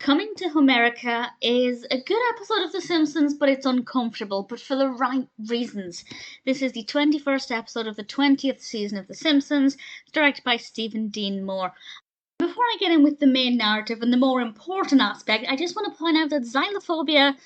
Coming to Homerica is a good episode of The Simpsons, but it's uncomfortable, but for the right reasons. This is the 21st episode of the 20th season of The Simpsons, directed by Stephen Dean Moore. Before I get in with the main narrative and the more important aspect, I just want to point out that xylophobia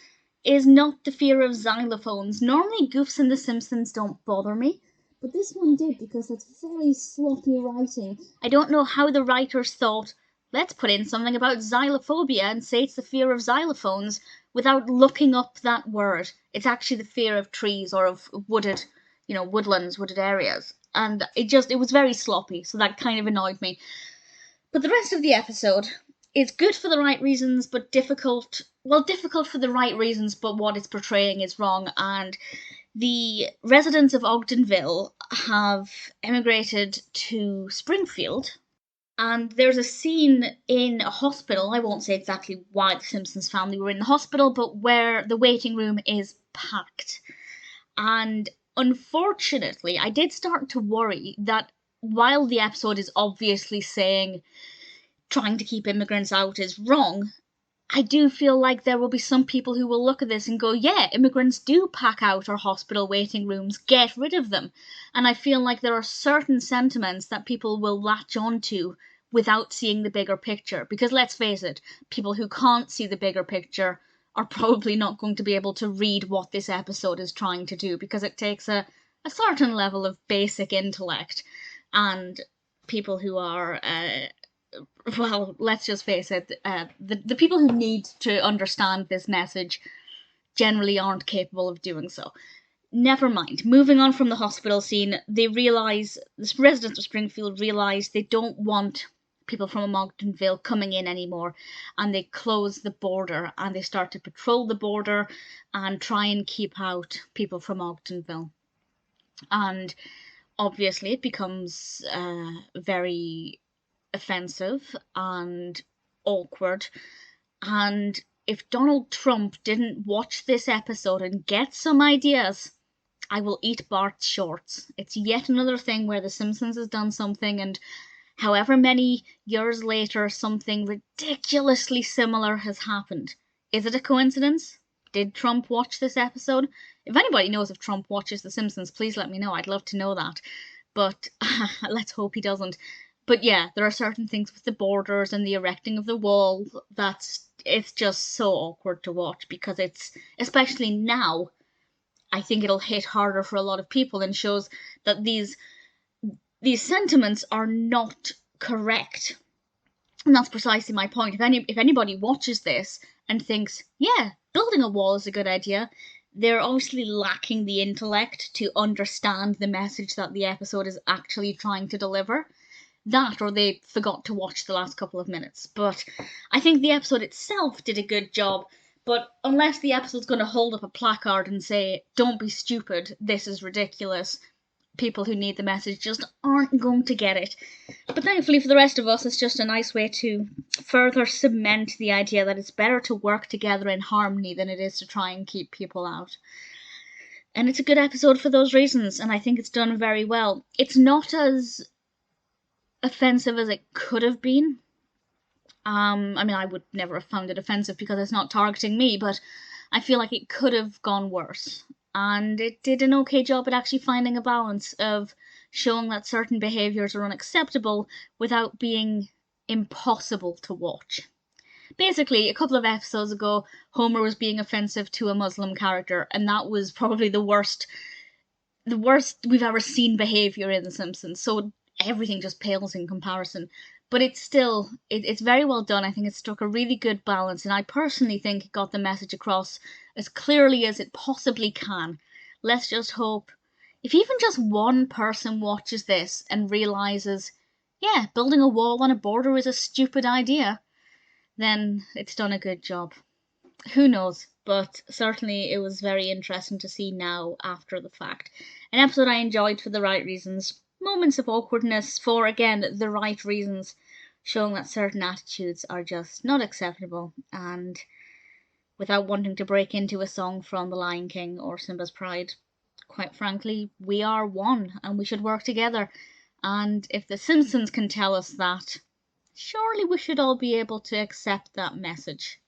is not the fear of xylophones. Normally goofs in The Simpsons don't bother me, but this one did because it's very sloppy writing. I don't know how the writers thought, let's put in something about xylophobia and say it's the fear of xylophones without looking up that word. It's actually the fear of trees or of wooded, woodlands, wooded areas. And it was very sloppy, so that kind of annoyed me. But the rest of the episode is good for the right reasons, but difficult. Well, difficult for the right reasons, but what it's portraying is wrong. And the residents of Ogdenville have emigrated to Springfield. And there's a scene in a hospital, I won't say exactly why the Simpsons family were in the hospital, but where the waiting room is packed. And unfortunately, I did start to worry that while the episode is obviously saying trying to keep immigrants out is wrong, I do feel like there will be some people who will look at this and go, yeah, immigrants do pack out our hospital waiting rooms, get rid of them. And I feel like there are certain sentiments that people will latch onto without seeing the bigger picture. Because let's face it, people who can't see the bigger picture are probably not going to be able to read what this episode is trying to do, because it takes a certain level of basic intellect. And people who are well, let's just face it, the people who need to understand this message generally aren't capable of doing so. Never mind. Moving on from the hospital scene, the residents of Springfield realise they don't want people from Ogdenville coming in anymore, and they close the border, and they start to patrol the border and try and keep out people from Ogdenville. And obviously it becomes very offensive and awkward, and if Donald Trump didn't watch this episode and get some ideas, I will eat Bart's shorts. It's yet another thing where The Simpsons has done something, and however many years later something ridiculously similar has happened. Is it a coincidence? Did Trump watch this episode? If anybody knows if Trump watches The Simpsons, please let me know. I'd love to know that. But let's hope he doesn't. But yeah, there are certain things with the borders and the erecting of the wall it's just so awkward to watch, because it's, especially now, I think it'll hit harder for a lot of people and shows that these sentiments are not correct. And that's precisely my point. If anybody watches this and thinks, yeah, building a wall is a good idea, they're obviously lacking the intellect to understand the message that the episode is actually trying to deliver. That, or they forgot to watch the last couple of minutes. But I think the episode itself did a good job. But unless the episode's going to hold up a placard and say, don't be stupid, this is ridiculous, people who need the message just aren't going to get it. But thankfully for the rest of us, it's just a nice way to further cement the idea that it's better to work together in harmony than it is to try and keep people out. And it's a good episode for those reasons, and I think it's done very well. It's not as offensive as it could have been. I would never have found it offensive because it's not targeting me, but I feel like it could have gone worse. And it did an okay job at actually finding a balance of showing that certain behaviours are unacceptable without being impossible to watch. Basically, a couple of episodes ago, Homer was being offensive to a Muslim character, and that was probably the worst we've ever seen behaviour in The Simpsons, so everything just pales in comparison. But it's very well done. I think it struck a really good balance, and I personally think it got the message across as clearly as it possibly can. Let's just hope, if even just one person watches this and realises, yeah, building a wall on a border is a stupid idea, then it's done a good job. Who knows? But certainly it was very interesting to see now after the fact. An episode I enjoyed for the right reasons. Moments of awkwardness for, again, the right reasons, showing that certain attitudes are just not acceptable, and without wanting to break into a song from The Lion King or Simba's Pride, quite frankly, we are one and we should work together. And if The Simpsons can tell us that, Surely we should all be able to accept that message.